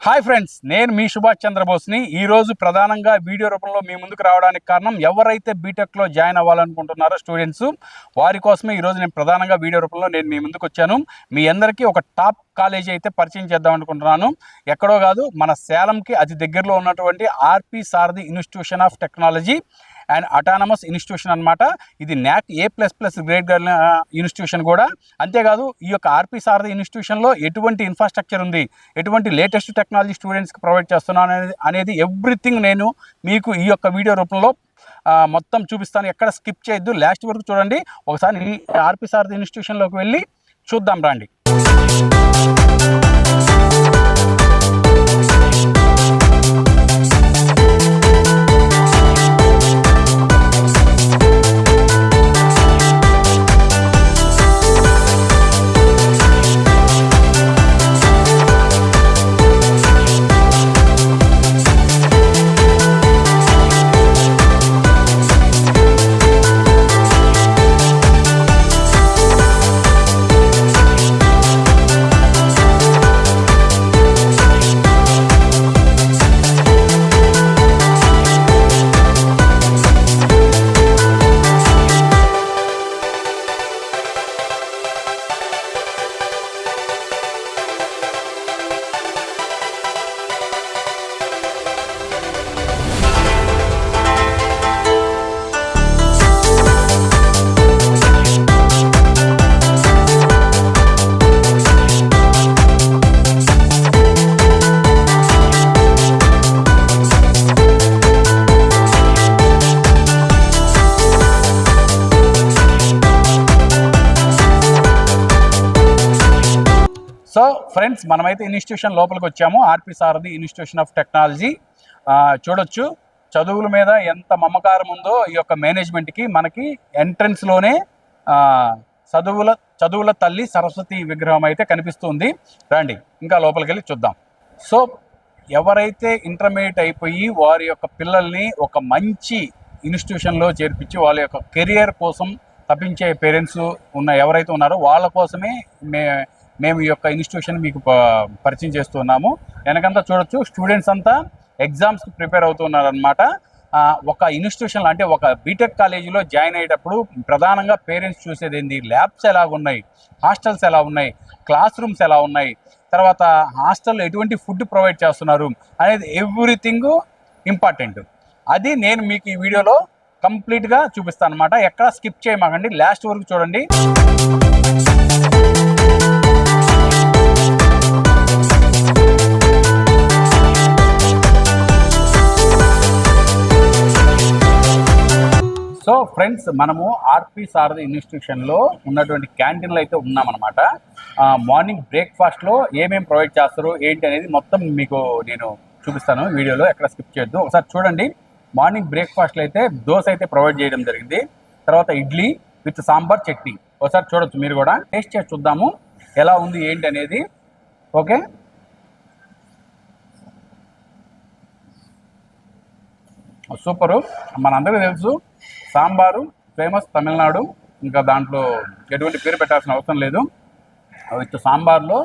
Hi friends, నేను మీ సుభాష్ చంద్రబోస్ని. ఈరోజు ప్రధానంగా వీడియో రూపంలో మీ ముందుకు రావడానికి కారణం, ఎవరైతే బీటెక్లో జాయిన్ అవ్వాలనుకుంటున్నారో స్టూడెంట్స్, వారి కోసమే ఈరోజు నేను ప్రధానంగా వీడియో రూపంలో నేను మీ ముందుకు వచ్చాను. మీ అందరికీ ఒక టాప్ కాలేజీ అయితే పరిచయం చేద్దాం అనుకుంటున్నాను. ఎక్కడో కాదు, మన సేలంకి అతి దగ్గరలో ఉన్నటువంటి R P Sarathi institution of technology and autonomous institution అనమాట. ఇది NAAC A++ గ్రేడ్ ఇన్స్టిట్యూషన్ కూడా. అంతేకాదు, ఈ యొక్క ఆర్పి సారథి ఇన్స్టిట్యూషన్లో ఎటువంటి ఇన్ఫ్రాస్ట్రక్చర్ ఉంది, ఎటువంటి లేటెస్ట్ టెక్నాలజీ స్టూడెంట్స్కి ప్రొవైడ్ చేస్తున్నాను అనేది ఎవ్రీథింగ్ నేను మీకు ఈ యొక్క వీడియో రూపంలో మొత్తం చూపిస్తాను. ఎక్కడ స్కిప్ చేయొద్దు, లాస్ట్ వరకు చూడండి. ఒకసారి ఆర్పి సారథి ఇన్స్టిట్యూషన్లోకి వెళ్ళి చూద్దాం రండి. సో ఫ్రెండ్స్, మనమైతే ఇన్స్టిట్యూషన్ లోపలికి వచ్చాము. ఆర్పి సారథి ఇన్స్టిట్యూషన్ ఆఫ్ టెక్నాలజీ. చూడొచ్చు, చదువుల మీద ఎంత మమకారం ఉందో ఈ యొక్క మేనేజ్మెంట్కి. మనకి ఎంట్రన్స్లోనే చదువుల తల్లి సరస్వతి విగ్రహం అయితే కనిపిస్తుంది. రండి, ఇంకా లోపలికి వెళ్ళి చూద్దాం. సో ఎవరైతే ఇంటర్మీడియట్ అయిపోయి వారి యొక్క పిల్లల్ని ఒక మంచి ఇన్స్టిట్యూషన్లో చేర్పించి వాళ్ళ యొక్క కెరియర్ కోసం తప్పించే పేరెంట్స్ ఎవరైతే ఉన్నారో వాళ్ళ కోసమే మేము ఈ యొక్క ఇన్స్టిట్యూషన్ మీకు పరిచయం చేస్తున్నాము. వెనకంతా చూడొచ్చు, స్టూడెంట్స్ అంతా ఎగ్జామ్స్కి ప్రిపేర్ అవుతున్నారనమాట. ఒక ఇన్స్టిట్యూషన్లో, అంటే ఒక బీటెక్ కాలేజీలో జాయిన్ అయ్యేటప్పుడు ప్రధానంగా పేరెంట్స్ చూసేది ఏంటి, ల్యాబ్స్ ఎలా ఉన్నాయి, హాస్టల్స్ ఎలా ఉన్నాయి, క్లాస్ రూమ్స్ ఎలా ఉన్నాయి, తర్వాత హాస్టల్లో ఎటువంటి ఫుడ్ ప్రొవైడ్ చేస్తున్నారు అనేది ఎవ్రీథింగ్ ఇంపార్టెంట్. అది నేను మీకు ఈ వీడియోలో కంప్లీట్గా చూపిస్తాను అనమాట. ఎక్కడ స్కిప్ చేయమాకండి, లాస్ట్ వరకు చూడండి. సో ఫ్రెండ్స్, మనము ఆర్పి సారథి ఇన్స్టిట్యూషన్లో ఉన్నటువంటి క్యాంటీన్లో అయితే ఉన్నామన్నమాట. మార్నింగ్ బ్రేక్ఫాస్ట్లో ఏమేమి ప్రొవైడ్ చేస్తారు ఏంటి అనేది మొత్తం మీకు నేను చూపిస్తాను వీడియోలో. ఎక్కడ స్కిప్ చేయొద్దు, ఒకసారి చూడండి. మార్నింగ్ బ్రేక్ఫాస్ట్లో అయితే దోశ అయితే ప్రొవైడ్ చేయడం జరిగింది. తర్వాత ఇడ్లీ విత్ సాంబార్ చట్నీ. ఒకసారి చూడొచ్చు, మీరు కూడా టేస్ట్ చేసి చూద్దాము ఎలా ఉంది ఏంటి అనేది. Okay, super. మనందరికీ తెలుసు, సాంబారు ఫేమస్ తమిళనాడు, ఇంకా దాంట్లో ఎటువంటి పేరు పెట్టాల్సిన అవసరం లేదు. విత్ సాంబార్లో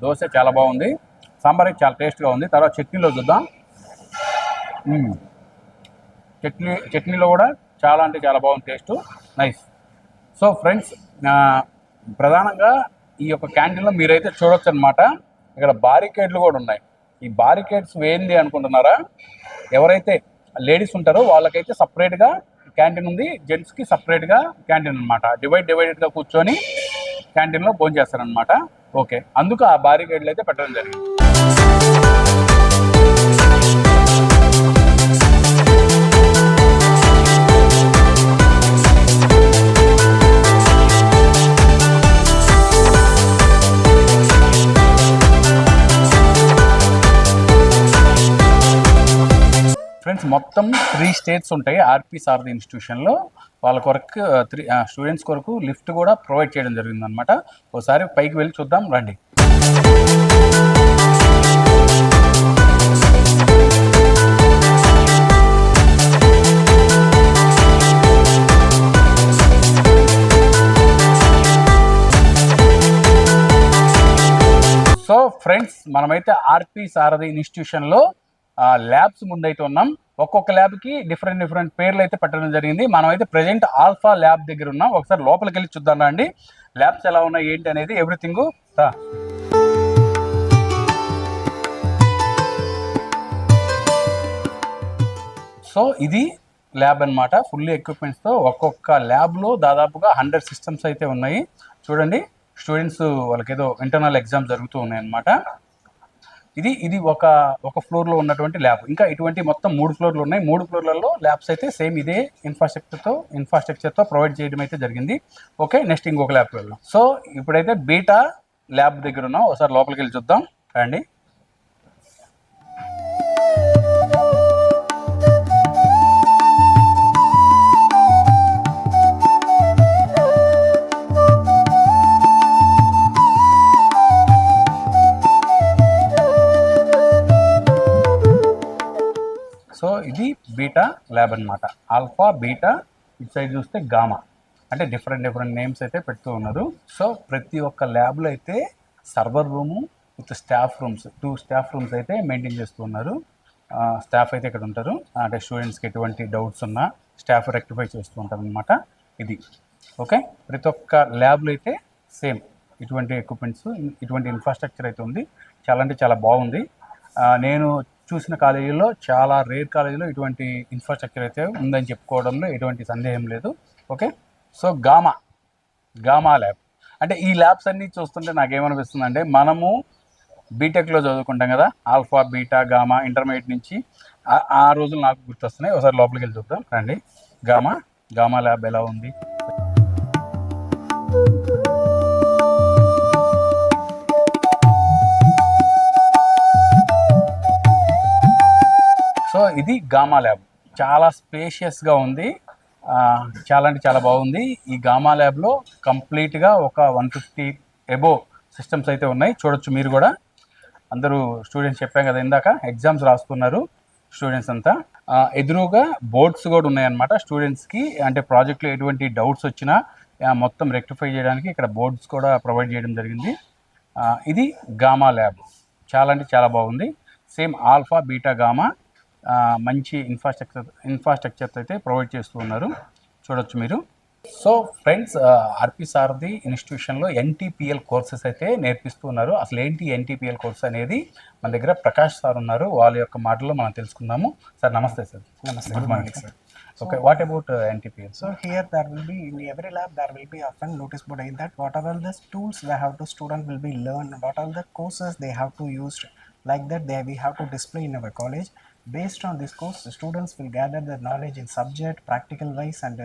దోశ చాలా బాగుంది, సాంబార్ అయితే చాలా టేస్ట్గా ఉంది. తర్వాత చట్నీలో చూద్దాం. చట్నీలో కూడా చాలా అంటే చాలా బాగుంది, టేస్ట్ నైస్. సో ఫ్రెండ్స్, ప్రధానంగా ఈ యొక్క క్యాంటీన్లో మీరైతే చూడొచ్చు అనమాట. ఇక్కడ బారికేడ్లు కూడా ఉన్నాయి. ఈ బారికేడ్స్ ఏంది అనుకుంటున్నారా? ఎవరైతే లేడీస్ ఉంటారో వాళ్ళకైతే సపరేట్గా క్యాంటీన్ ఉంది, జెంట్స్కి సపరేట్గా క్యాంటీన్ అనమాట. డివైడెడ్గా కూర్చొని క్యాంటీన్లో భోజనం చేస్తారనమాట. ఓకే, అందుకు ఆ బారికేడ్లు అయితే పెట్టడం జరిగింది. ఫ్రెండ్స్, మొత్తం 3 స్టేట్స్ ఉంటాయి ఆర్పి సారథి ఇన్స్టిట్యూషన్లో. వాళ్ళ కొరకు స్టూడెంట్స్ కొరకు లిఫ్ట్ కూడా ప్రొవైడ్ చేయడం జరిగింది అనమాట. ఒకసారి పైకి వెళ్ళి చూద్దాం రండి. సో ఫ్రెండ్స్, మనమైతే ఆర్పి సారథి ఇన్స్టిట్యూషన్లో ల్యాబ్స్ ముందైతే ఉన్నాం. ఒక్కొక్క ల్యాబ్కి డిఫరెంట్ పేర్లు అయితే పెట్టడం జరిగింది. మనమైతే ప్రజెంట్ ఆల్ఫా ల్యాబ్ దగ్గర ఉన్నాం. ఒకసారి లోపలికి వెళ్ళి చూద్దాం అండి, ల్యాబ్స్ ఎలా ఉన్నాయి ఏంటి అనేది ఎవ్రీథింగ్. సో ఇది ల్యాబ్ అనమాట, ఫుల్లీ ఎక్విప్మెంట్స్తో. ఒక్కొక్క ల్యాబ్లో దాదాపుగా 100 సిస్టమ్స్ అయితే ఉన్నాయి. చూడండి, స్టూడెంట్స్ వాళ్ళకి ఏదో ఇంటర్నల్ ఎగ్జామ్ జరుగుతూ ఉన్నాయి అనమాట. ఇది ఒక ఫ్లోర్లో ఉన్నటువంటి ల్యాబ్. ఇంకా ఇటువంటి మొత్తం 3 ఫ్లోర్లు ఉన్నాయి. 3 ఫ్లోర్లలో ల్యాబ్స్ అయితే సేమ్ ఇదే ఇన్ఫ్రాస్ట్రక్చర్తో ప్రొవైడ్ చేయడం అయితే జరిగింది. ఓకే, నెక్స్ట్ ఇంకొక ల్యాబ్కి వెళ్దాం. సో ఇప్పుడైతే బీటా ల్యాబ్ దగ్గర ఉన్నాం. ఒకసారి లోపలికి వెళ్ళి చూద్దాం రండి. సో ఇది బీటా ల్యాబ్ అనమాట. ఆల్ఫా, బీటా, ఇటు సైడ్ చూస్తే గామా, అంటే డిఫరెంట్ నేమ్స్ అయితే పెడుతూ ఉన్నారు. సో ప్రతి ఒక్క ల్యాబ్లో అయితే server room with staff rooms, 2 staff rooms అయితే మెయింటైన్ చేస్తూ ఉన్నారు. స్టాఫ్ అయితే ఇక్కడ ఉంటారు. అంటే స్టూడెంట్స్కి ఎటువంటి డౌట్స్ ఉన్నా స్టాఫ్ రెక్టిఫై చేస్తూ ఉంటారు అనమాట. ఇది ఓకే. ప్రతి ఒక్క ల్యాబ్లో అయితే సేమ్ ఇటువంటి ఎక్విప్మెంట్స్, ఇటువంటి ఇన్ఫ్రాస్ట్రక్చర్ అయితే ఉంది. చాలా అంటే చాలా బాగుంది. నేను చూసిన కాలేజీలో చాలా రేర్ కాలేజీలో ఇటువంటి ఇన్ఫ్రాస్ట్రక్చర్ అయితే ఉందని చెప్పుకోవడంలో ఎటువంటి సందేహం లేదు. ఓకే. సో గామా ల్యాబ్ అంటే ఈ ల్యాబ్స్ అన్నీ చూస్తుంటే నాకేమనిపిస్తుంది అంటే, మనము బీటెక్లో చదువుకుంటాం కదా, ఆల్ఫా, బీటా, గామా, ఇంటర్మీడియట్ నుంచి ఆ రోజులు నాకు గుర్తొస్తున్నాయి. ఒకసారి లోపలికి వెళ్ళి చూద్దాం రండి. గామా ల్యాబ్ ఎలా ఉంది. సో ఇది గామా ల్యాబ్, చాలా స్పేషియస్గా ఉంది. చాలా అంటే చాలా బాగుంది. ఈ గామా ల్యాబ్లో కంప్లీట్గా ఒక 150 అబోవ్ సిస్టమ్స్ అయితే ఉన్నాయి. చూడొచ్చు మీరు కూడా. అందరూ స్టూడెంట్స్ చెప్పాం కదా ఇందాక, ఎగ్జామ్స్ రాస్తున్నారు స్టూడెంట్స్ అంతా. ఎదురుగా బోర్డ్స్ కూడా ఉన్నాయన్నమాట స్టూడెంట్స్కి. అంటే ప్రాజెక్ట్లో ఎటువంటి డౌట్స్ వచ్చినా మొత్తం రెక్టిఫై చేయడానికి ఇక్కడ బోర్డ్స్ కూడా ప్రొవైడ్ చేయడం జరిగింది. ఇది గామా ల్యాబ్, చాలా అంటే చాలా బాగుంది. సేమ్ ఆల్ఫా, బీటా, గామా మంచి ఇన్ఫ్రాస్ట్రక్చర్ అయితే ప్రొవైడ్ చేస్తూ ఉన్నారు. చూడొచ్చు మీరు. సో ఫ్రెండ్స్, ఆర్పి సారథి ఇన్స్టిట్యూషన్లో ఎన్టీపీఎల్ కోర్సెస్ అయితే నేర్పిస్తూ ఉన్నారు. అసలు ఏంటి ఎన్టీపీఎల్ కోర్స్ అనేది మన దగ్గర ప్రకాష్ సార్ ఉన్నారు. వాళ్ళ యొక్క మాటల్లో మనం తెలుసుకుందాము. సార్ నమస్తే sir. Namaste. Good morning sir. Okay, what about NTPL? So here there will be in every lab there will be often notice board in that what are all the tools they have to student will be learn, what are the courses they have to use, like that we have to display in our college. Based on this course, the students will gather the knowledge in subject, practical wise and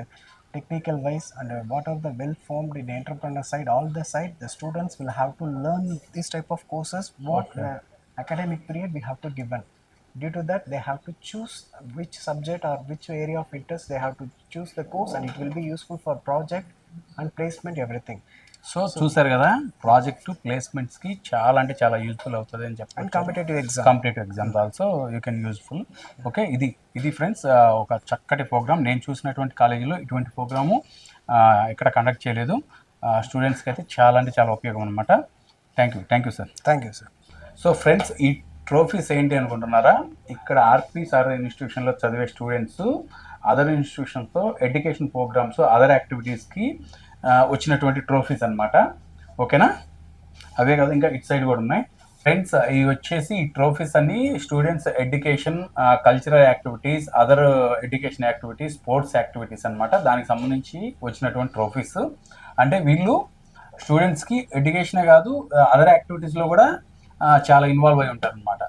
technical wise, and what are the well formed in the entrepreneur side, all the side the students will have to learn this type of courses. What academic period we have to given. Due to that, they have to choose which subject or which area of interest they have to choose the course, and it will be useful for project and placement, everything. So చూసారు కదా, project ప్లేస్మెంట్స్కి చాలా అంటే చాలా useful అవుతుంది అని చెప్పి. And competitive exams also you can useful. Okay, ఇది friends ఒక చక్కటి ప్రోగ్రామ్. నేను చూసినటువంటి కాలేజీలో ఇటువంటి ప్రోగ్రాము ఇక్కడ కండక్ట్ చేయలేదు. స్టూడెంట్స్కి అయితే చాలా అంటే చాలా ఉపయోగం అనమాట. Thank you sir. Thank you, sir. So friends, ఈ ట్రోఫీస్ ఏంటి అనుకుంటున్నారా? ఇక్కడ ఆర్పి సారథి ఇన్స్టిట్యూషన్లో చదివే స్టూడెంట్స్ అదర్ ఇన్స్టిట్యూషన్స్తో ఎడ్యుకేషన్ ప్రోగ్రామ్స్, అదర్ యాక్టివిటీస్కి వచ్చినటువంటి ట్రోఫీస్ అనమాట. ఓకేనా? అవే కదా, ఇంకా ఇటు సైడ్ కూడా ఉన్నాయి ఫ్రెండ్స్. ఇవి వచ్చేసి ఈ ట్రోఫీస్ అన్ని students education, cultural activities, other education activities, sports activities అనమాట. దానికి సంబంధించి వచ్చినటువంటి ట్రోఫీస్. అంటే వీళ్ళు స్టూడెంట్స్కి ఎడ్యుకేషనే కాదు, అదర్ యాక్టివిటీస్లో కూడా చాలా ఇన్వాల్వ్ అయి ఉంటారు అనమాట.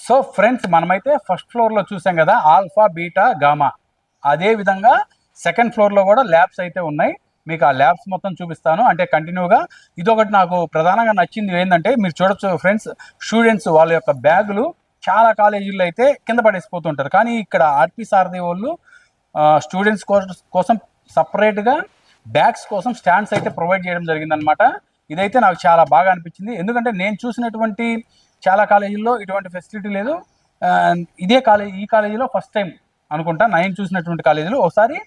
సో ఫ్రెండ్స్, మనమైతే ఫస్ట్ ఫ్లోర్లో చూసాం కదా ఆల్ఫా, బీటా, గామా. అదేవిధంగా సెకండ్ ఫ్లోర్లో కూడా ల్యాబ్స్ అయితే ఉన్నాయి. మీకు ఆ ల్యాబ్స్ మొత్తం చూపిస్తాను, అంటే కంటిన్యూగా. ఇదొకటి నాకు ప్రధానంగా నచ్చింది ఏంటంటే, మీరు చూడొచ్చు ఫ్రెండ్స్, స్టూడెంట్స్ వాళ్ళ యొక్క బ్యాగులు చాలా కాలేజీల్లో అయితే కింద పడేసిపోతుంటారు. కానీ ఇక్కడ ఆర్పి సారథి వాళ్ళు స్టూడెంట్స్ కోసం సపరేట్గా బ్యాగ్స్ కోసం స్టాండ్స్ అయితే ప్రొవైడ్ చేయడం జరిగిందనమాట. ఇదైతే నాకు చాలా బాగా అనిపించింది. ఎందుకంటే నేను చూసినటువంటి చాలా కాలేజీల్లో ఇటువంటి ఫెసిలిటీ లేదు. ఈ కాలేజీలో ఫస్ట్ టైం అనుకుంటా నేను చూసినటువంటి కాలేజీలో. ఒకసారి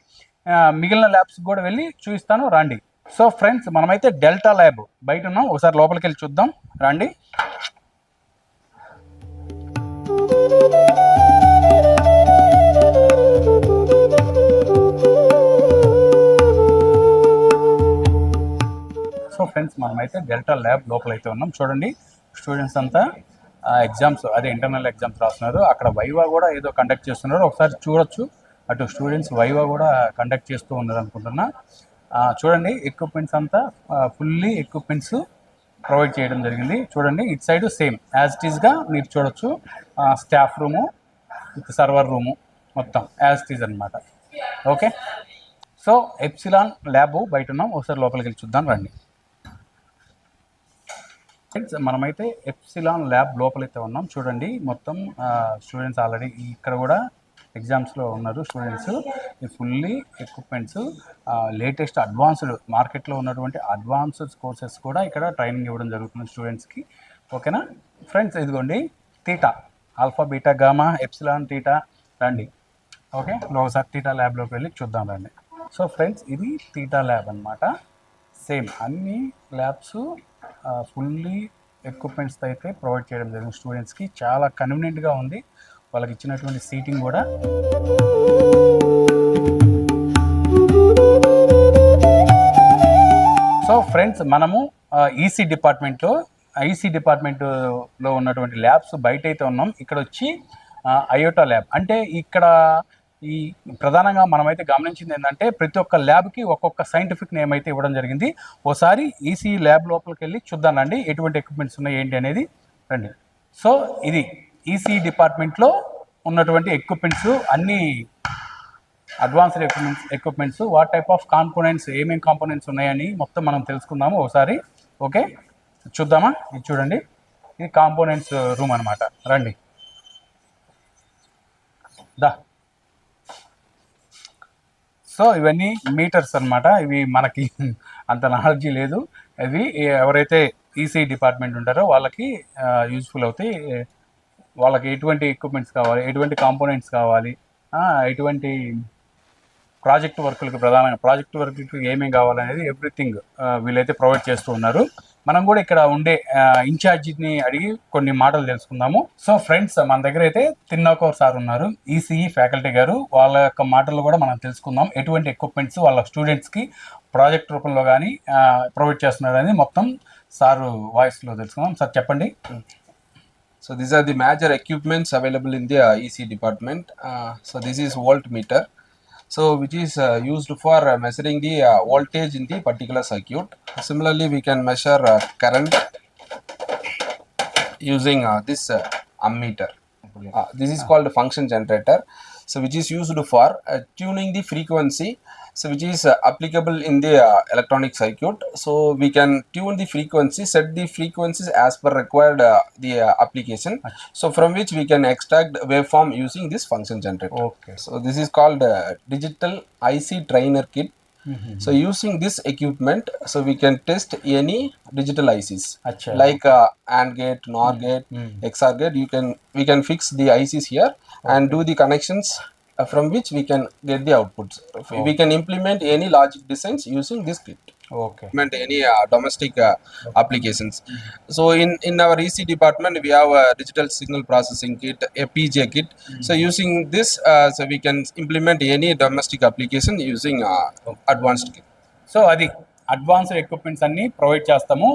మిగిలిన ల్యాబ్స్కి కూడా వెళ్ళి చూపిస్తాను రండి. సో ఫ్రెండ్స్ మనమైతే డెల్టా ల్యాబ్ బయట ఉన్నాం, ఒకసారి లోపలికి వెళ్ళి చూద్దాం రండి. సో ఫ్రెండ్స్ మనమైతే డెల్టా ల్యాబ్ లోపలైతే ఉన్నాం. చూడండి స్టూడెంట్స్ అంతా ఎగ్జామ్స్ అదే ఇంటర్నల్ ఎగ్జామ్స్ రాస్తున్నారు. అక్కడ వైవా కూడా ఏదో కండక్ట్ చేస్తున్నారు, ఒకసారి చూడొచ్చు. అటు స్టూడెంట్స్ వైవా కూడా కండక్ట్ చేస్తూ ఉన్నారు అనుకుంటున్నా. చూడండి ఎక్విప్మెంట్స్ అంతా ఫుల్లీ ఎక్విప్మెంట్స్ ప్రొవైడ్ చేయడం జరిగింది. చూడండి ఇటు సైడ్ సేమ్ యాజ్ ఇట్ ఈస్గా మీరు చూడొచ్చు. Staff room with server room మొత్తం యాజ్ ఇట్ ఈజ్ అనమాట. ఓకే, సో ఎప్సిలాన్ ల్యాబ్ బయట ఉన్నాం, ఒకసారి లోపలికి వెళ్ళి చూద్దాం రండి. మనమైతే ఎప్సిలాన్ ల్యాబ్ లోపలైతే ఉన్నాం. చూడండి మొత్తం స్టూడెంట్స్ ఆల్రెడీ ఇక్కడ కూడా ఎగ్జామ్స్లో ఉన్నారు స్టూడెంట్స్. ఈ ఫుల్లీ ఎక్విప్మెంట్స్ లేటెస్ట్ అడ్వాన్స్డ్ మార్కెట్లో ఉన్నటువంటి అడ్వాన్స్డ్ కోర్సెస్ కూడా ఇక్కడ ట్రైనింగ్ ఇవ్వడం జరుగుతుంది స్టూడెంట్స్కి. ఓకేనా ఫ్రెండ్స్, ఇదిగోండి theta, alpha beta gamma epsilon theta రండి. ఓకే, ఒకసారి తీటా ల్యాబ్లోకి వెళ్ళి చూద్దాం రండి. సో ఫ్రెండ్స్ ఇది తీటా ల్యాబ్ అనమాట. సేమ్ అన్ని ల్యాబ్స్ ఫుల్లీ ఎక్విప్మెంట్స్ అయితే ప్రొవైడ్ చేయడం జరిగింది స్టూడెంట్స్కి. చాలా కన్వీనియంట్గా ఉంది వాళ్ళకి ఇచ్చినటువంటి సీటింగ్ కూడా. సో ఫ్రెండ్స్ మనము ఈసీ డిపార్ట్మెంట్లో ఉన్నటువంటి ల్యాబ్స్ బయట అయితే ఉన్నాం. ఇక్కడ వచ్చి అయోటా ల్యాబ్ అంటే ఇక్కడ ఈ ప్రధానంగా మనమైతే గమనించింది ఏంటంటే ప్రతి ఒక్క ల్యాబ్కి ఒక్కొక్క సైంటిఫిక్ నేమ్ అయితే ఇవ్వడం జరిగింది. ఓసారి ఈసీ ల్యాబ్ లోపలికి వెళ్ళి చూద్దానండి ఎటువంటి ఎక్విప్మెంట్స్ ఉన్నాయి ఏంటి అనేది రండి. సో ఇది ఈసీ డిపార్ట్మెంట్లో ఉన్నటువంటి ఎక్విప్మెంట్స్, అన్ని advanced equipments what type of components, ఏమేమి కాంపోనెంట్స్ ఉన్నాయని మొత్తం మనం తెలుసుకుందాము ఒకసారి. ఓకే చూద్దామా, ఇది చూడండి ఇది కాంపోనెంట్స్ రూమ్ అనమాట. రండి దా. సో ఇవన్నీ మీటర్స్ అనమాట. ఇవి మనకి అంత నాలెడ్జీ లేదు. ఇవి ఎవరైతే ఈసీ డిపార్ట్మెంట్ ఉంటారో వాళ్ళకి యూజ్ఫుల్ అవుతాయి. వాళ్ళకి ఎటువంటి ఎక్విప్మెంట్స్ కావాలి, ఎటువంటి కాంపోనెంట్స్ కావాలి, ఎటువంటి ప్రాజెక్ట్ వర్కులకు, ప్రధానంగా ప్రాజెక్ట్ వర్కులకు ఏమేమి కావాలనేది ఎవ్రీథింగ్ వీళ్ళైతే ప్రొవైడ్ చేస్తూ ఉన్నారు. మనం కూడా ఇక్కడ ఉండే ఇన్ఛార్జిని అడిగి కొన్ని మాటలు తెలుసుకుందాము. సో ఫ్రెండ్స్ మన దగ్గర అయితే తిన్నోకర్ సార్ ఉన్నారు, ఈసీఈ ఫ్యాకల్టీ గారు. వాళ్ళ యొక్క మాటలు కూడా మనం తెలుసుకుందాం. ఎటువంటి ఎక్విప్మెంట్స్ వాళ్ళ స్టూడెంట్స్కి ప్రాజెక్ట్ రూపంలో కానీ ప్రొవైడ్ చేస్తున్నారు అనేది మొత్తం సారు వాయిస్లో తెలుసుకుందాం. సార్ చెప్పండి. So these are the major equipments available in the EC department. So this is voltmeter, so which is used for measuring the voltage in the particular circuit. Similarly, we can measure current using this ammeter. This is called function generator, so which is used for tuning the frequency, so which is applicable in the electronic circuit. So we can tune the frequency, set the frequencies as per required the application. So from which we can extract waveform using this function generator. Okay. So this is called digital IC trainer kit. So using this equipment, so we can test any digital ICs like AND gate, NOR gate, XOR gate. We can fix the ICs here and do the connections from which we can get the outputs. We can implement any logic designs using this kit. Okay. Implement any domestic applications. So in our EC department, we have a digital signal processing kit, a PJ kit. So using this, so we can implement any domestic application using advanced kit. So అది advanced equipments అన్నీ provide చేస్తాము.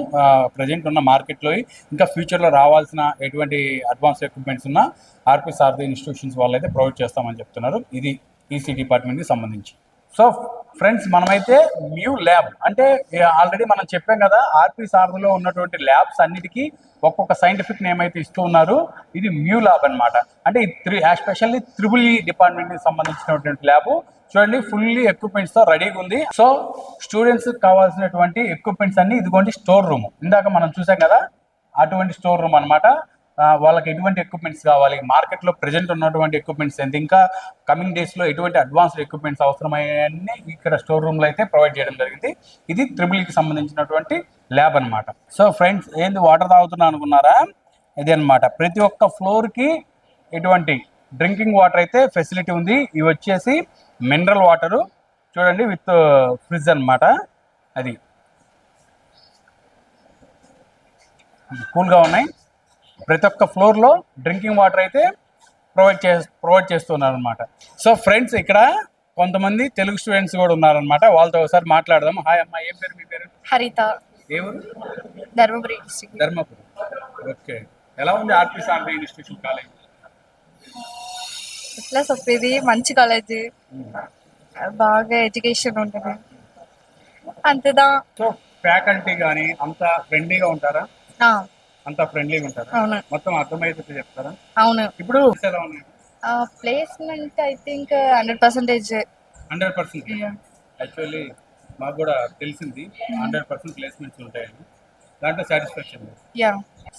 Present ఉన్న మార్కెట్లో ఇంకా ఫ్యూచర్లో రావాల్సిన ఎటువంటి advanced equipments ఉన్న ఆర్పి సారథి ఇన్స్టిట్యూషన్స్ వాళ్ళు అయితే ప్రొవైడ్ చేస్తామని చెప్తున్నారు. ఇది ఈసీ డిపార్ట్మెంట్కి సంబంధించి. సో ఫ్రెండ్స్ మనమైతే మ్యూ ల్యాబ్ అంటే ఆల్రెడీ మనం చెప్పాం కదా, ఆర్పి సారథిలో ఉన్నటువంటి ల్యాబ్స్ అన్నిటికీ ఒక్కొక్క సైంటిఫిక్ నేమ్ అయితే ఇస్తూ ఉన్నారు. ఇది మ్యూ ల్యాబ్ అనమాట. అంటే ఎస్పెషల్లీ త్రిబుల్ డిపార్ట్మెంట్కి సంబంధించినటువంటి ల్యాబ్. చూడండి ఫుల్లీ ఎక్విప్మెంట్స్తో రెడీగా ఉంది. సో స్టూడెంట్స్ కావాల్సినటువంటి ఎక్విప్మెంట్స్ అన్ని ఇదిగోండి స్టోర్ రూమ్. ఇందాక మనం చూసాం కదా అటువంటి స్టోర్ రూమ్ అనమాట. వాళ్ళకి ఎటువంటి ఎక్విప్మెంట్స్ కావాలి, మార్కెట్లో ప్రెజెంట్ ఉన్నటువంటి ఎక్విప్మెంట్స్ ఎంత, ఇంకా కమింగ్ డేస్లో ఎటువంటి అడ్వాన్స్డ్ ఎక్విప్మెంట్స్ అవసరమయ్యాన్ని ఇక్కడ స్టోర్ రూమ్లో అయితే ప్రొవైడ్ చేయడం జరిగింది. ఇది త్రిబుల్కి సంబంధించినటువంటి ల్యాబ్ అనమాట. సో ఫ్రెండ్స్ ఏంది వాటర్ తాగుతున్నా అనుకున్నారా, ఇది అనమాట. ప్రతి ఒక్క ఫ్లోర్కి ఎటువంటి డ్రింకింగ్ వాటర్ అయితే ఫెసిలిటీ ఉంది. ఇవి వచ్చేసి మినరల్ వాటరు చూడండి విత్ ఫ్రిడ్జ్ అనమాట. అది కూల్గా ఉన్నాయి. ప్రతి ఒక్క ఫ్లోర్లో డ్రింకింగ్ వాటర్ అయితే ప్రొవైడ్ చేస్తున్నారు అనమాట. సో ఫ్రెండ్స్, ఇక్కడ కొంతమంది తెలుగు స్టూడెంట్స్ కూడా ఉన్నారనమాట. వాళ్ళతో ఒకసారి మాట్లాడదాం. హాయ్ అమ్మా, ఏం పేరు మీ పేరు? హరిత, ఏ ఊరు? ధర్మపురి డిస్ట్రిక్ట్. ధర్మపురి. ఓకే, ఎలా ఉంది ఆర్పి సారథి ఇన్స్టిట్యూషన్ కాలేజ్? ఎట్లా చెప్పేది, మంచి కాలేజ్, బాగా ఎడ్యుకేషన్ ఉంటుంది అంతేదా. సో ఫ్యాకల్టీ కానీ అంత ఫ్రెండ్లీగా ఉంటారా? అంత ఫ్రెండ్లీగా ఉంటారా? అవును మొత్తం అర్థమైతే చెప్తారా? అవును. ఇప్పుడు ఎలా ఉన్నాయి? Placement I think 100%. 100%. యాక్చువల్లీ మాకు కూడా తెలిసింది 100% ప్లేస్మెంట్స్ ఉంటాయని. దాంట్లో సాటిస్ఫాక్షన్. యా.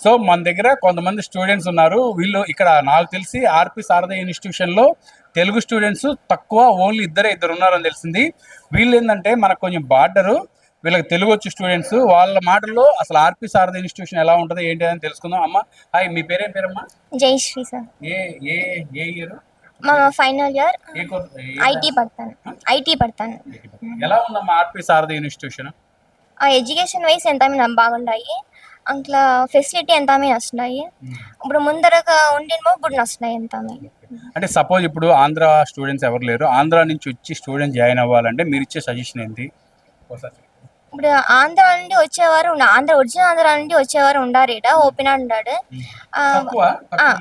సో మన దగ్గర కొంతమంది స్టూడెంట్స్ ఉన్నారు. వీళ్ళు ఇక్కడ నాకు తెలిసి ఆర్పి శారదా ఇన్స్టిట్యూషన్లో తెలుగు స్టూడెంట్స్ తక్కువ, ఓన్లీ ఇద్దరు ఉన్నారని తెలిసింది. వీళ్ళు ఏంటంటే మనకు కొంచెం బార్డరు, వీళ్ళకి తెలుగు వచ్చి స్టూడెంట్స్. వాళ్ళ మాటల్లో అసలు ఆర్పి శారదా ఇన్స్టిట్యూషన్ ఎలా ఉంటుంది ఏంటి అని తెలుసుకుందాం. అమ్మ హాయ్, మీ పేరేం పేరమ్మా? జయశ్రీ సార్. ఏ ఏ ఏ ఇయర్? మా final year. A course? IT పడతాను. ఎలా ఉందమ్మా ఆర్పి శారదా ఇన్స్టిట్యూషన్? ఆ ఎడ్యుకేషన్ వైస్ ఎంత బాగుంటాయి, అట్లా ఫెసిలిటీ ఎంత వస్తున్నాయి. ఇప్పుడు ముందరగా ఉండినమో ఇప్పుడు వస్తున్నాయి ఎంత. అంటే సపోజ్ ఇప్పుడు ఆంధ్ర స్టూడెంట్స్ ఎవరు లేరు, ఆంధ్ర నుంచి వచ్చి స్టూడెంట్స్ జాయిన్ అవ్వాలంటే మీరు ఇచ్చే సజెషన్ ఏంటి? ఇప్పుడు ఆంధ్ర నుండి వచ్చేవారు, ఒరిజినల్ ఆంధ్ర నుండి వచ్చేవారు ఉండారు. ఓపెన్ ఉన్నాడు,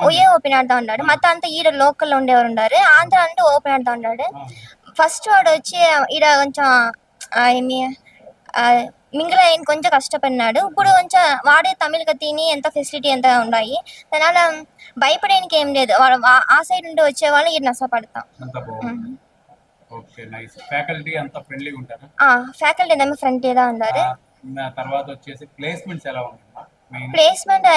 ఒయ్యే ఓపెన్ ఆడుతూ ఉన్నాడు. మొత్తం అంతా ఈడ లోకల్లో ఉండేవారు ఉండారు. ఆంధ్ర నుండి ఓపెన్ ఆడుతూ ఉన్నాడు. ఫస్ట్ వాడు వచ్చి ఈడ కొంచెం ఏమి మింగిల్ అయిన కొంచెం కష్టపడినాడు. ఇప్పుడు కొంచెం వాడే తమిళగా తిని ఎంత ఫెసిలిటీ ఎంత ఉన్నాయి. దానివల్ల భయపడేనికి ఏం లేదు. ఆ సైడ్ నుండి వచ్చే వాళ్ళు ఈడ నష్టపడతాం. ఫ్యాకల్టీ అంతా ఫ్రెండ్లీగా ఉంటారు. ఫ్యాకల్టీ ఏమో ఫ్రెండ్లీగా ఉన్నారు. తర్వాత వచ్చేసి ప్లేస్మెంట్స్ ఎలా ఉన్నాయి? ప్లేస్మెంట్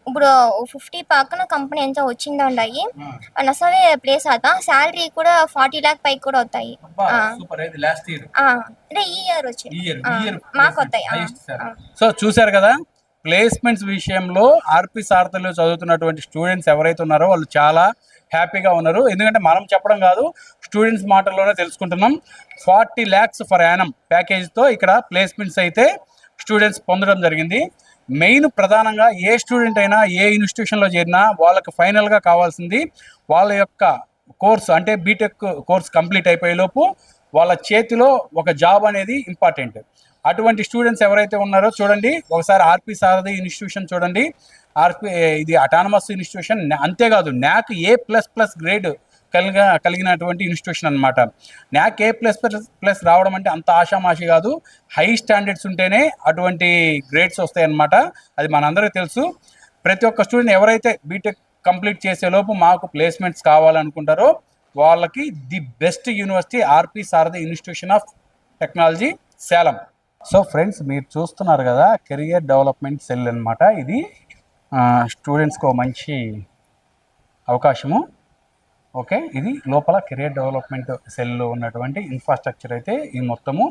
ఇప్పుడు 50 పక్కన కంపెనీ ఎంత వచ్చిందో ఉన్నాయి. అసలే ప్లేస్ అవుతా శాలరీ కూడా 40 lakh పైకి కూడా వస్తాయి. అంటే ఈ ఇయర్ వచ్చి మాకు వస్తాయి. సో చూసారు కదా, ప్లేస్మెంట్స్ విషయంలో ఆర్పి శారదాలో చదువుతున్నటువంటి స్టూడెంట్స్ ఎవరైతే ఉన్నారో వాళ్ళు చాలా హ్యాపీగా ఉన్నారు. ఎందుకంటే మనం చెప్పడం కాదు, స్టూడెంట్స్ మాటల్లోనే తెలుసుకుంటున్నాం. 40 lakhs ఫర్ యానం ప్యాకేజ్తో ఇక్కడ ప్లేస్మెంట్స్ అయితే స్టూడెంట్స్ పొందడం జరిగింది. మెయిన్ ప్రధానంగా ఏ స్టూడెంట్ అయినా ఏ ఇన్స్టిట్యూషన్లో చేరినా వాళ్ళకి ఫైనల్గా కావాల్సింది వాళ్ళ యొక్క కోర్స్, అంటే బీటెక్ కోర్స్ కంప్లీట్ అయిపోయేలోపు వాళ్ళ చేతిలో ఒక జాబ్ అనేది ఇంపార్టెంట్. అటువంటి స్టూడెంట్స్ ఎవరైతే ఉన్నారో చూడండి ఒకసారి ఆర్పి శారదా ఇన్స్టిట్యూషన్ చూడండి. ఇది అటానమస్ ఇన్స్టిట్యూషన్, అంతేకాదు NAC A++ గ్రేడ్ కలిగినటువంటి ఇన్స్టిట్యూషన్ అనమాట. NAC A++ రావడం అంటే అంత ఆషామాషి కాదు. హై స్టాండర్డ్స్ ఉంటేనే అటువంటి గ్రేడ్స్ వస్తాయన్నమాట. అది మనందరికీ తెలుసు. ప్రతి ఒక్క స్టూడెంట్ ఎవరైతే బీటెక్ కంప్లీట్ చేసేలోపు మాకు ప్లేస్మెంట్స్ కావాలనుకుంటారో వాళ్ళకి the best university RP Sharada institution of technology, Salem. So friends, మీరు చూస్తున్నారు కదా కెరియర్ డెవలప్మెంట్ సెల్ అనమాట. ఇది స్టూడెంట్స్కి మంచి అవకాశము. ఓకే, ఇది లోపల కెరియర్ డెవలప్మెంట్ సెల్లో ఉన్నటువంటి ఇన్ఫ్రాస్ట్రక్చర్ అయితే ఈ మొత్తము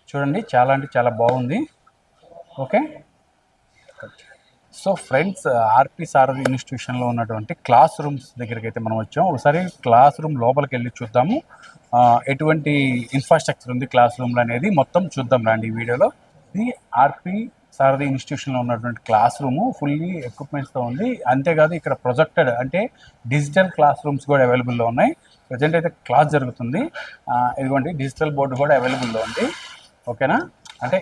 చూడండి, చాలా అంటే చాలా బాగుంది. Okay, so friends, R P Sharada ఇన్స్టిట్యూషన్లో ఉన్నటువంటి క్లాస్ రూమ్స్ దగ్గరికి అయితే మనం వచ్చాం. ఒకసారి క్లాస్ రూమ్ లోపలికి వెళ్ళి చూద్దాము. ఎటువంటి ఇన్ఫ్రాస్ట్రక్చర్ ఉంది క్లాస్ రూమ్లో అనేది మొత్తం చూద్దాం రండి ఈ వీడియోలో. ఇది ఆర్పి శారదా ఇన్స్టిట్యూషన్లో ఉన్నటువంటి క్లాస్ రూము ఫుల్లీ ఎక్విప్మెంట్స్తో ఉంది. అంతేకాదు ఇక్కడ ప్రొజెక్టెడ్ అంటే డిజిటల్ క్లాస్ రూమ్స్ కూడా అవైలబుల్లో ఉన్నాయి. ప్రజెంట్ అయితే క్లాస్ జరుగుతుంది. ఇదిగోండి డిజిటల్ బోర్డు కూడా అవైలబుల్లో ఉంది. ఓకేనా, అంటే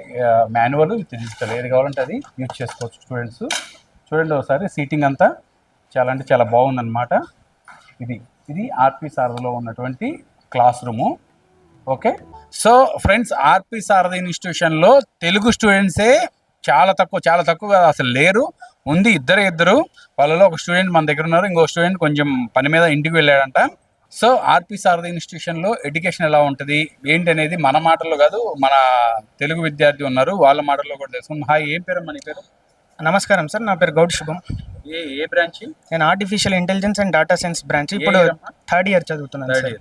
మాన్యువల్ విత్ డిజిటల్ ఏది కావాలంటే అది యూజ్ చేసుకోవచ్చు స్టూడెంట్స్. చూడండి ఒకసారి సీటింగ్ అంతా చాలా అంటే చాలా బాగుందన్నమాట. ఇది ఆర్పి శారదాలో ఉన్నటువంటి class room. Okay, so friends, R P Sharada ఇన్స్టిట్యూషన్లో తెలుగు స్టూడెంట్సే చాలా తక్కువ అసలు లేరు. ఉంది ఇద్దరు. వాళ్ళలో ఒక స్టూడెంట్ మన దగ్గర ఉన్నారు, ఇంకో స్టూడెంట్ కొంచెం పని మీద ఇంటికి వెళ్ళాడంట. సో ఆర్పి శారదా ఇన్స్టిట్యూషన్లో ఎడ్యుకేషన్ ఎలా ఉంటుంది ఏంటి అనేది మన మాటల్లో కాదు, మన తెలుగు విద్యార్థి ఉన్నారు వాళ్ళ మాటల్లో కూడా తెలుసుకుందాం. హాయ్, ఏం పేరు మన పేరు? నమస్కారం సార్, నా పేరు గౌడ్ శుభం. ఏ బ్రాంచ్? నేను artificial intelligence and data science branch, ఇప్పుడు 3rd year చదువుతున్నాను సార్.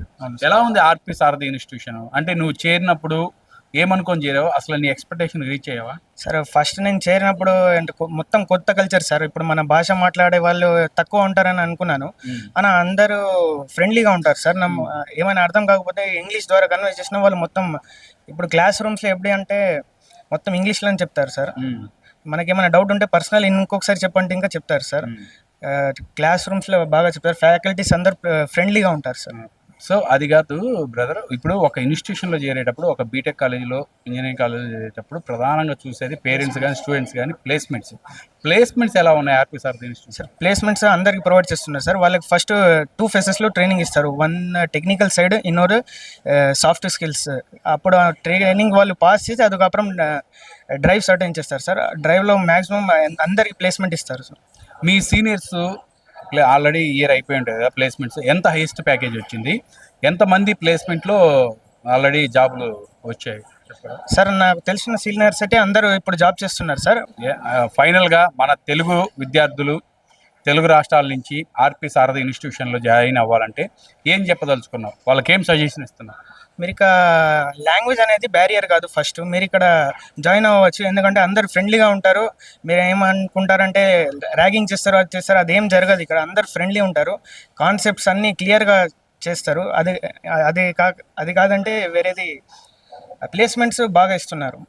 ఎలా ఉంది ఆర్పి శారదా ఇన్స్టిట్యూషన్? అంటే నువ్వు చేరినప్పుడు ఏమనుకొని చేరావు, అసలు నీ ఎక్స్పెక్టేషన్ రీచ్ అయ్యావా? సార్ ఫస్ట్ నేను చేరినప్పుడు మొత్తం కొత్త కల్చర్ సార్. ఇప్పుడు మన భాష మాట్లాడే వాళ్ళు తక్కువ ఉంటారని అనుకున్నాను, అని అందరూ ఫ్రెండ్లీగా ఉంటారు సార్. ఏమైనా అర్థం కాకపోతే ఇంగ్లీష్ ద్వారా కన్వర్స్ చేసిన వాళ్ళు మొత్తం. ఇప్పుడు క్లాస్ రూమ్స్లో ఎప్పుడు అంటే మొత్తం ఇంగ్లీష్లోనే చెప్తారు సార్. మనకేమైనా డౌట్ ఉంటే పర్సనల్ ఇంకొకసారి చెప్పంటే ఇంకా చెప్తారు సార్. క్లాస్ రూమ్స్లో బాగా చెప్తారు. ఫ్యాకల్టీస్ అందరు ఫ్రెండ్లీగా ఉంటారు సార్. సో అది కాదు బ్రదర్, ఇప్పుడు ఒక ఇన్స్టిట్యూషన్లో చేరేటప్పుడు, ఒక బీటెక్ కాలేజీలో, ఇంజనీరింగ్ కాలేజీలో చేరేటప్పుడు ప్రధానంగా చూసేది పేరెంట్స్ కానీ స్టూడెంట్స్ కానీ ప్లేస్మెంట్స్ ఎలా ఉన్నాయి ఆర్పి సార్ ఇన్స్టిట్యూషన్? సార్ ప్లేస్మెంట్స్ అందరికి ప్రొవైడ్ చేస్తున్నారు సార్. వాళ్ళకి ఫస్ట్ 2 phases ట్రైనింగ్ ఇస్తారు. 1 టెక్నికల్ సైడ్, ఇన్నోరు సాఫ్ట్ స్కిల్స్. అప్పుడు ఆ ట్రైనింగ్ వాళ్ళు పాస్ చేసి అదొకప్పుడు డ్రైవ్స్ అటెండ్ చేస్తారు సార్. డ్రైవ్లో మ్యాక్సిమం అందరికి ప్లేస్మెంట్ ఇస్తారు సార్. మీ సీనియర్స్ ఆల్రెడీ ఇయర్ అయిపోయి ఉంటుంది కదా, ప్లేస్మెంట్స్ ఎంత హైయెస్ట్ ప్యాకేజ్ వచ్చింది, ఎంతమంది ప్లేస్మెంట్లో ఆల్రెడీ జాబ్లు వచ్చాయి సార్? నాకు తెలిసిన సీనియర్స్ అయితే అందరూ ఇప్పుడు జాబ్ చేస్తున్నారు సార్. ఫైనల్గా మన తెలుగు విద్యార్థులు తెలుగు రాష్ట్రాల నుంచి ఆర్పి సారథి ఇన్స్టిట్యూషన్లో జాయిన్ అవ్వాలంటే ఏం చెప్పదలుచుకున్నారు? వాళ్ళకి ఏం సజెషన్ ఇస్తున్నారు? మీరు ఇక లాంగ్వేజ్ అనేది బ్యారియర్ కాదు. ఫస్ట్ మీరు ఇక్కడ జాయిన్ అవ్వచ్చు, ఎందుకంటే అందరు ఫ్రెండ్లీగా ఉంటారు. మీరు ఏమనుకుంటారంటే ర్యాగింగ్ చేస్తారు, అది చేస్తారు, అదేం జరగదు. ఇక్కడ అందరు ఫ్రెండ్లీ ఉంటారు. కాన్సెప్ట్స్ అన్నీ క్లియర్గా చేస్తారు. అది కాదంటే వేరేది ప్లేస్మెంట్స్ బాగా ఇస్తున్నారు.